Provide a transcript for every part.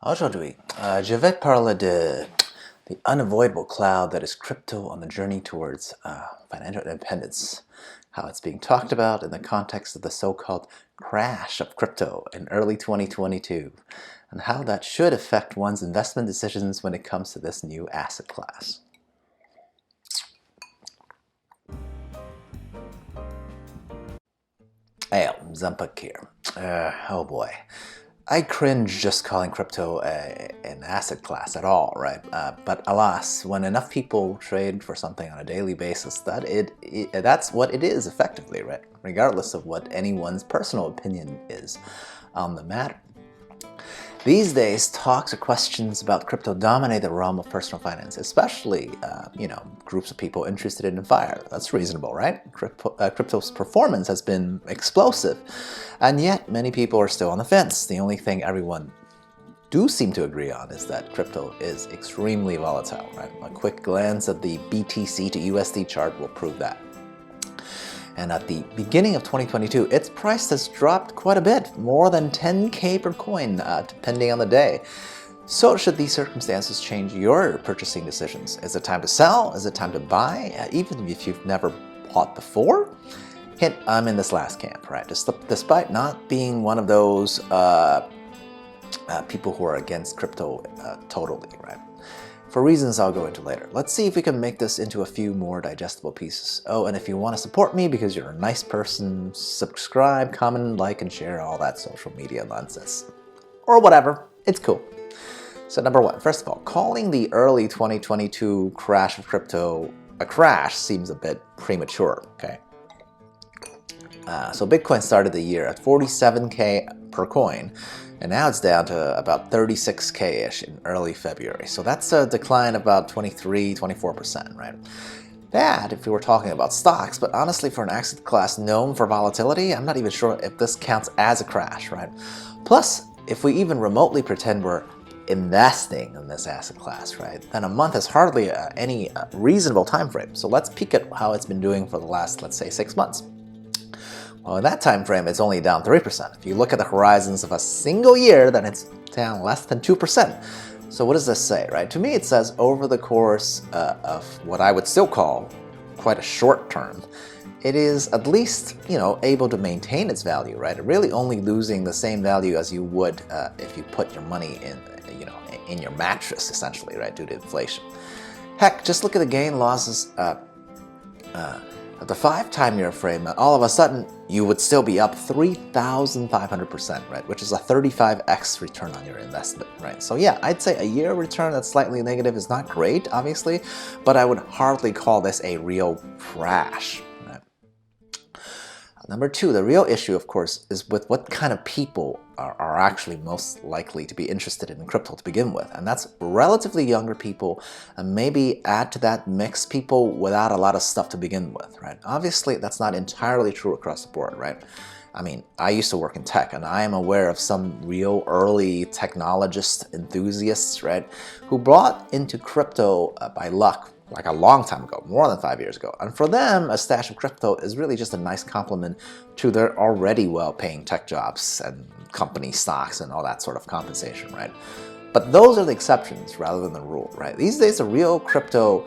Aujourd'hui, je vais parler de the unavoidable cloud that is crypto on the journey towards financial independence, how it's being talked about in the context of the so-called crash of crypto in early 2022, and how that should affect one's investment decisions when it comes to this new asset class. Hey, XenPuck here. Oh boy. I cringe just calling crypto an asset class at all, right? But alas, when enough people trade for something on a daily basis, that's what it is effectively, right? Regardless of what anyone's personal opinion is on the matter. These days, talks or questions about crypto dominate the realm of personal finance, especially, groups of people interested in FIRE. That's reasonable, right? Crypto's performance has been explosive, and yet many people are still on the fence. The only thing everyone do seem to agree on is that crypto is extremely volatile, right? A quick glance at the BTC to USD chart will prove that. And at the beginning of 2022, its price has dropped quite a bit, more than 10K per coin, depending on the day. So should these circumstances change your purchasing decisions? Is it time to sell? Is it time to buy? Even if you've never bought before? Hint, I'm in this last camp, right? Despite not being one of those people who are against crypto totally, right? For reasons I'll go into later. Let's see if we can make this into a few more digestible pieces. Oh, and if you want to support me because you're a nice person, subscribe, comment, like, and share all that social media nonsense. Or whatever. It's cool. So number one, first of all, calling the early 2022 crash of crypto a crash seems a bit premature, okay? So Bitcoin started the year at 47K per coin, and now it's down to about 36K-ish in early February. So that's a decline of about 24%, right? Bad if we were talking about stocks, but honestly for an asset class known for volatility, I'm not even sure if this counts as a crash, right? Plus, if we even remotely pretend we're investing in this asset class, right, then a month is hardly any reasonable time frame. So let's peek at how it's been doing for the last, let's say, 6 months. Well, in that time frame, it's only down 3%. If you look at the horizons of a single year, then it's down less than 2%. So what does this say, right? To me, it says over the course of what I would still call quite a short term, it is at least, able to maintain its value, right? Really only losing the same value as you would if you put your money in your mattress, essentially, right, due to inflation. Heck, just look at the gain losses at the 5-year frame, all of a sudden, you would still be up 3,500%, right? Which is a 35x return on your investment, right? So yeah, I'd say a year return that's slightly negative is not great, obviously, but I would hardly call this a real crash. Right? Number two, the real issue, of course, is with what kind of people are actually most likely to be interested in crypto to begin with. And that's relatively younger people, and maybe add to that mix people without a lot of stuff to begin with, right? Obviously, that's not entirely true across the board, right? I mean, I used to work in tech, and I am aware of some real early technologist enthusiasts, right, who brought into crypto by luck, like a long time ago, more than 5 years ago. And for them, a stash of crypto is really just a nice complement to their already well-paying tech jobs and company stocks and all that sort of compensation, right? But those are the exceptions rather than the rule, right? These days, the real crypto,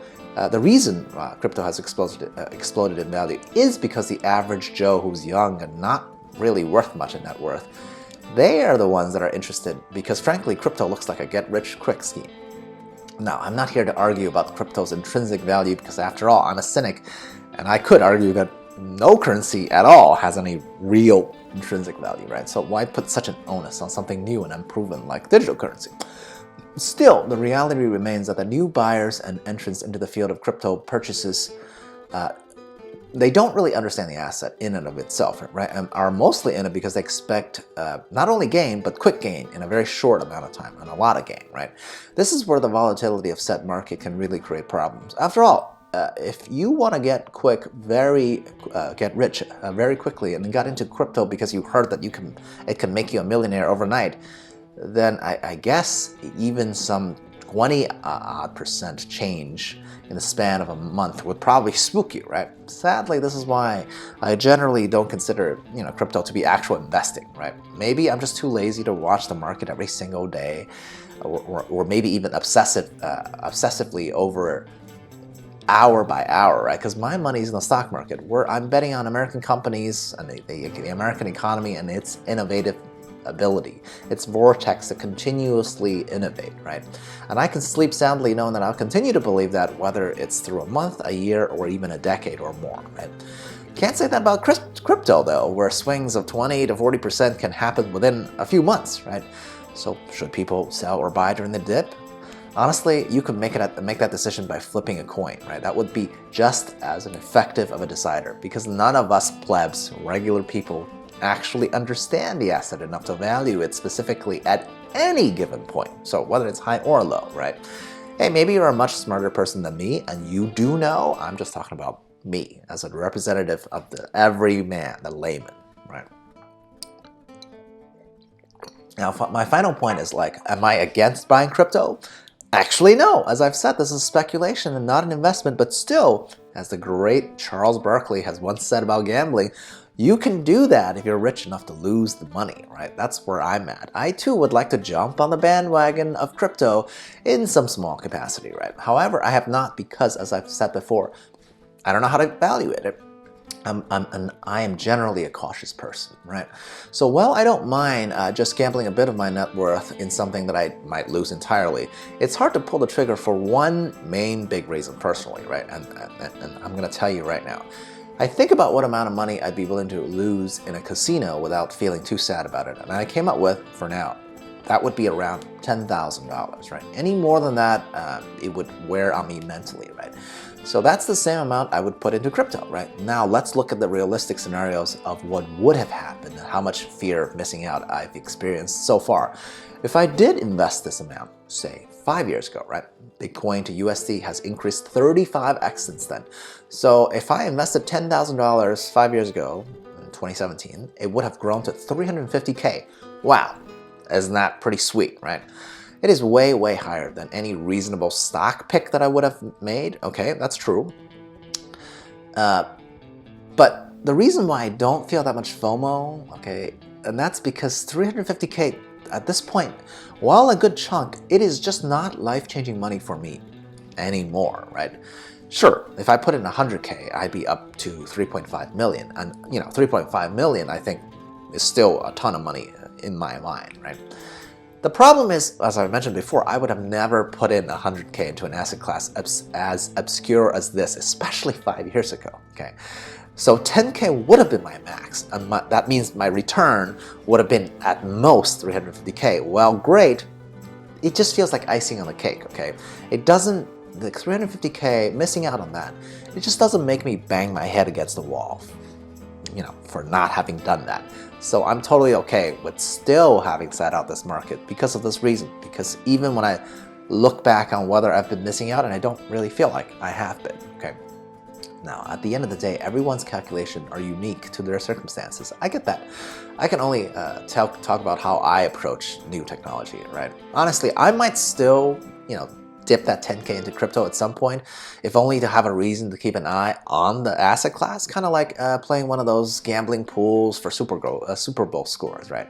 the reason crypto has exploded in value is because the average Joe who's young and not really worth much in net worth, they are the ones that are interested because, frankly, crypto looks like a get-rich-quick scheme. Now, I'm not here to argue about crypto's intrinsic value because, after all, I'm a cynic, and I could argue that no currency at all has any real intrinsic value, right? So why put such an onus on something new and unproven like digital currency? Still, the reality remains that the new buyers and entrants into the field of crypto purchases, they don't really understand the asset in and of itself, right? And are mostly in it because they expect not only gain, but quick gain in a very short amount of time, and a lot of gain, right? This is where the volatility of said market can really create problems. After all, if you want to get rich very quickly and got into crypto because you heard that it can make you a millionaire overnight, then I guess even some 20 odd percent change in the span of a month would probably spook you, right? Sadly, this is why I generally don't consider, crypto to be actual investing, right? Maybe I'm just too lazy to watch the market every single day, or maybe even obsessively over hour by hour, right? Because my money's in the stock market, where I'm betting on American companies and the American economy and its innovative ability, its vortex to continuously innovate, right? And I can sleep soundly knowing that I'll continue to believe that, whether it's through a month, a year, or even a decade or more, right? Can't say that about crypto though, where swings of 20 to 40% can happen within a few months, right? So should people sell or buy during the dip? Honestly, you could make that decision by flipping a coin, right? That would be just as effective of a decider, because none of us plebs, regular people, actually understand the asset enough to value it specifically at any given point. So whether it's high or low, right? Hey, maybe you're a much smarter person than me and you do know. I'm just talking about me as a representative of the everyman, the layman, right? Now, my final point is am I against buying crypto? Actually, no. As I've said, this is speculation and not an investment, but still, as the great Charles Barkley has once said about gambling, you can do that if you're rich enough to lose the money, right? That's where I'm at. I too would like to jump on the bandwagon of crypto in some small capacity, right? However, I have not, because, as I've said before, I don't know how to value it. I am generally a cautious person, right? So while I don't mind just gambling a bit of my net worth in something that I might lose entirely, it's hard to pull the trigger for one main big reason personally, right? And I'm going to tell you right now. I think about what amount of money I'd be willing to lose in a casino without feeling too sad about it. And I came up with, for now, that would be around $10,000, right? Any more than that, it would wear on me mentally, right? So that's the same amount I would put into crypto, right? Now let's look at the realistic scenarios of what would have happened and how much fear of missing out I've experienced so far. If I did invest this amount, say 5 years ago, right? Bitcoin to USD has increased 35x since then. So if I invested $10,000 5 years ago, in 2017, it would have grown to 350K. Wow, isn't that pretty sweet, right? It is way, way higher than any reasonable stock pick that I would have made. Okay, that's true. But the reason why I don't feel that much FOMO, okay, and that's because 350K at this point, while a good chunk, it is just not life-changing money for me anymore, right? Sure, if I put in 100K, I'd be up to 3.5 million. And 3.5 million, I think, is still a ton of money in my mind, right? The problem is, as I mentioned before, I would have never put in 100K into an asset class as obscure as this, especially 5 years ago, okay? So 10K would have been my max, and that means my return would have been at most 350K. Well, great. It just feels like icing on the cake, okay? It doesn't, the 350K, missing out on that, it just doesn't make me bang my head against the wall, for not having done that. So I'm totally okay with still having sat out this market because of this reason. Because even when I look back on whether I've been missing out, and I don't really feel like I have been, okay? Now, at the end of the day, everyone's calculations are unique to their circumstances. I get that. I can only talk about how I approach new technology, right? Honestly, I might still, dip that 10K into crypto at some point, if only to have a reason to keep an eye on the asset class, kind of like playing one of those gambling pools for Super Bowl scores, right?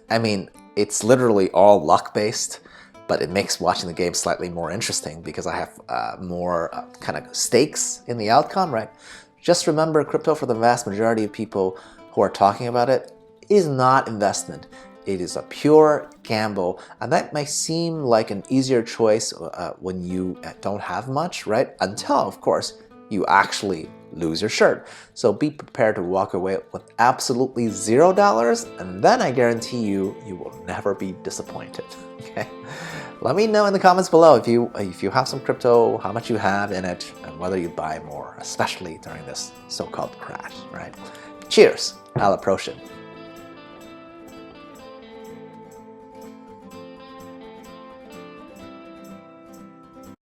I mean, it's literally all luck-based, but it makes watching the game slightly more interesting because I have more kind of stakes in the outcome, right? Just remember, crypto, for the vast majority of people who are talking about it, is not investment. It is a pure gamble, and that may seem like an easier choice when you don't have much, right? Until, of course, you actually lose your shirt. So be prepared to walk away with absolutely $0, and then I guarantee you will never be disappointed, okay? Let me know in the comments below if you have some crypto, how much you have in it, and whether you buy more, especially during this so-called crash, right? Cheers, à la prochaine.